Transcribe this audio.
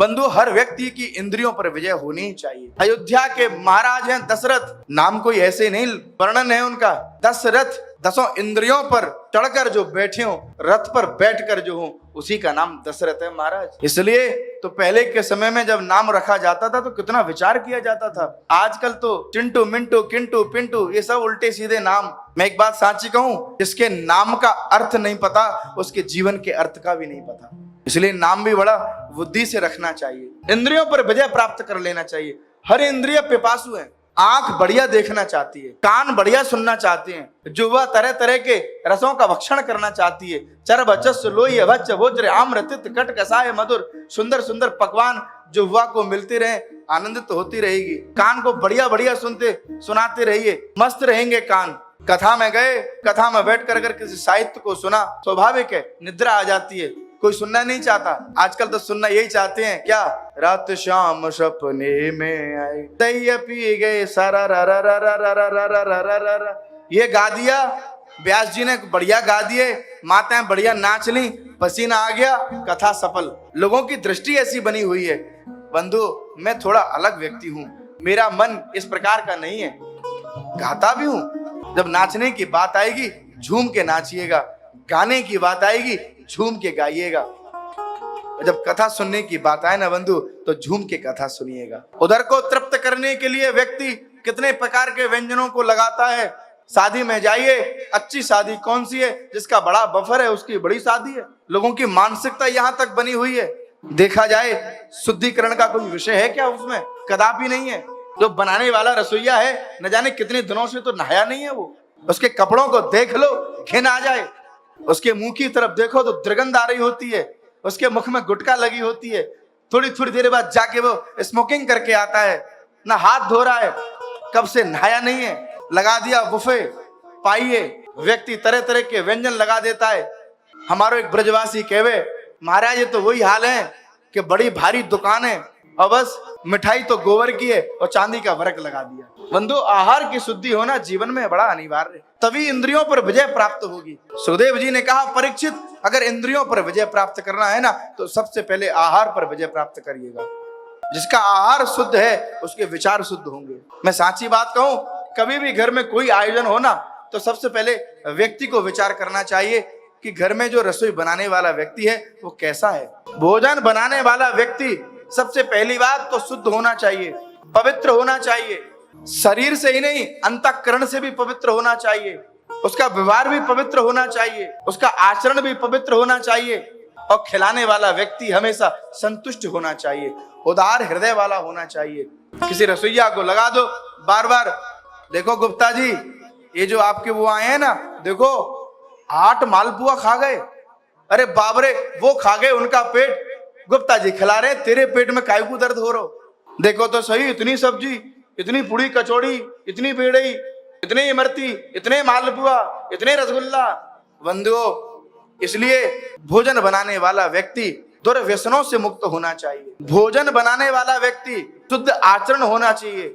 बंधु, हर व्यक्ति की इंद्रियों पर विजय होनी ही चाहिए। अयोध्या के महाराज हैं दशरथ, नाम कोई ऐसे नहीं, वर्णन है उनका। दशरथ 10 इंद्रियों पर चढ़कर जो बैठे हो, रथ पर बैठकर जो हो, उसी का नाम दशरथ है महाराज। इसलिए तो पहले के समय में जब नाम रखा जाता था तो कितना विचार किया जाता था। आजकल तो चिंटू, मिंटू, किंटू, पिंटू, ये सब उल्टे सीधे नाम। मैं एक बात साची कहूं, जिसके नाम का अर्थ नहीं पता, उसके जीवन के अर्थ का भी नहीं पता। इसलिए नाम भी बड़ा बुद्धि से रखना चाहिए। इंद्रियों पर विजय प्राप्त कर लेना चाहिए। हर इंद्रिय पिपासु है। आंख बढ़िया देखना चाहती है, कान बढ़िया सुनना चाहते हैं, जुवा तरह तरह के रसों का भक्षण करना चाहती है। चर बचस लोई अभच भोज्र आम्रतित कट कसाय मधुर, सुंदर सुंदर पकवान जुवा को मिलते रहे, आनंदित होती रहेगी। कान को बढ़िया बढ़िया सुनाते रहिए, मस्त रहेंगे कान। कथा में गए, कथा में बैठ कर अगर किसी साहित्य को सुना, स्वाभाविक है निद्रा आ जाती है, कोई सुनना नहीं चाहता। आजकल तो सुनना यही चाहते हैं, क्या? रात शाम सपने में आए, दही पी गए, सारा रा रा रा रा रा रा रा रा रा रा रा रा। ये गा दिया, व्यास जी ने बढ़िया गा दिए, माताएं बढ़िया नाच ली, पसीना आ गया, कथा सफल। लोगों की दृष्टि ऐसी बनी हुई है। बंधु, मैं थोड़ा अलग व्यक्ति हूँ, मेरा मन इस प्रकार का नहीं है। गाता भी हूँ, जब नाचने की बात आएगी झूम के नाचिएगा, गाने की बात आएगी झूम के गाइएगा, जब कथा सुनने की बात आए ना बंधु, तो झूम के कथा सुनिएगा। उधर को तृप्त करने के लिए व्यक्ति कितने प्रकार के व्यंजनों को लगाता है। शादी में जाइए, अच्छी शादी कौन सी है? जिसका बड़ा बफर है उसकी बड़ी शादी है। लोगों की मानसिकता यहाँ तक बनी हुई है। देखा जाए, शुद्धिकरण का कोई विषय है क्या उसमें? कदापि नहीं है। जो बनाने वाला रसोईया है, न जाने कितने दिनों से तो नहाया नहीं है वो। उसके कपड़ों को देख लो, घिन आ जाए। उसके मुंह की तरफ देखो तो दुर्गंध आ रही होती है, उसके मुख में गुटखा लगी होती है। थोड़ी थोड़ी देर बाद जाके वो स्मोकिंग करके आता है, ना हाथ धो रहा है, कब से नहाया नहीं है, लगा दिया बुफे। पाइए, व्यक्ति तरह तरह के व्यंजन लगा देता है। हमारो एक ब्रजवासी कहवे, महाराज ये तो वही हाल है कि बड़ी भारी दुकान है और बस मिठाई तो गोबर की है और चांदी का वर्क लगा दिया। बंधु, आहार की शुद्धि होना जीवन में बड़ा अनिवार्य है, तभी इंद्रियों पर विजय प्राप्त होगी। सुखदेव जी ने कहा, परीक्षित, अगर इंद्रियों पर विजय प्राप्त करना है ना, तो सबसे पहले आहार पर विजय प्राप्त करिएगा। जिसका आहार शुद्ध है उसके विचार शुद्ध होंगे। मैं साची बात कहूं, कभी भी घर में कोई आयोजन हो ना, तो सबसे पहले व्यक्ति को विचार करना चाहिए कि घर में जो रसोई बनाने वाला व्यक्ति है वो कैसा है। भोजन बनाने वाला व्यक्ति सबसे पहली बात तो शुद्ध होना चाहिए, पवित्र होना चाहिए। शरीर से ही नहीं, अंतःकरण से भी पवित्र होना चाहिए। उसका व्यवहार भी पवित्र होना चाहिए, उसका आचरण भी पवित्र होना चाहिए। और खिलाने वाला व्यक्ति हमेशा संतुष्ट होना चाहिए, उदार हृदय वाला होना चाहिए। किसी रसोईया को लगा दो बार बार, देखो गुप्ता जी, ये जो आपके वो आए हैं ना, देखो 8 मालपुआ खा गए। अरे बाबरे, वो खा गए, उनका पेट गुप्ता जी खिला रहे, तेरे पेट में काहे को दर्द हो रहा? देखो तो सही, इतनी सब्जी, इतनी पूड़ी कचौड़ी, इतनी बेड़ई, इतने इमरती, इतने मालपुआ, इतने रसगुल्ला। बंधुओं, इसलिए भोजन बनाने वाला व्यक्ति दुर्व्यसनों से मुक्त होना चाहिए। भोजन बनाने वाला व्यक्ति शुद्ध आचरण होना चाहिए।